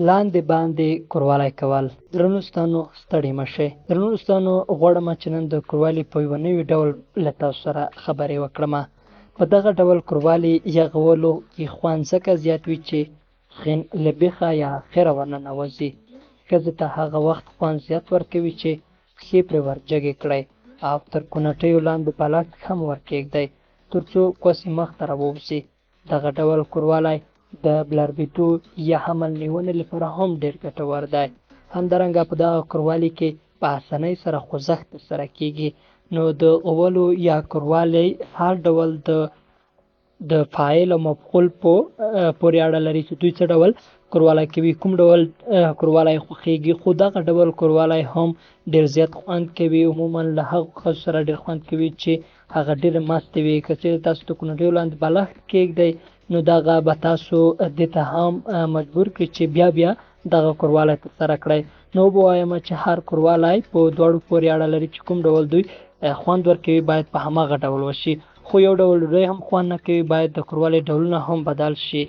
لاندې باندې کوروالی کول. درنو دوستانو ستړي مه شئ. درنو دوستانو غواړم چې نن د کوروالي په یوه نوي ډول له تاسو سره خبرې وکړم. په دغه ډول کوروالي یغولو کې خوند ځکه زیات وي چې خین له بیخه یا خیره ورننوځي. ښځې ته هغه وخت خوند زیات ورکوي چې پښې پرې ورجګې کړئ او تر کوناټیو لاندې بالښت هم ورکېږدئ تر څو کوسې مخ ته راووځي. دغه ډول کوروالی د بلاربېدو یا حمل نیونې لپاره هم ډېر ګټور دی. همدارنګه په دغه کوروالي کې په اسانۍ سره خوځښت ترسره کېږي. نو د غولو یا کوروالی هر ډول د فاعل او مفعول پورې اړه لري چې دوی څه ډول کوروالی کوي، کوم ډول کوروالی خوښېږي. خو دغه ډول کوروالی هم ډېر زیات خوند کوي. عموما له هغو ښځو سره ډېر خوند کوي چې هغه ډېرې مستې وي. که چېرې تاسو د کوناټیو لاندې بالښت کېږدئ نو دغه به تاسو دې ته هم مجبور کړي چې بیا دغه کوروالی ترسره کړئ. نو به وایم چې هر کوروالی په دواړو پورې اړه لري چې کوم ډول دوی خوند ورکوي باید په هماغه ډول وشي. خو یو ډول ډوډۍ هم خوند نه کوي، باید د کوروالي ډولونه هم بدل شي.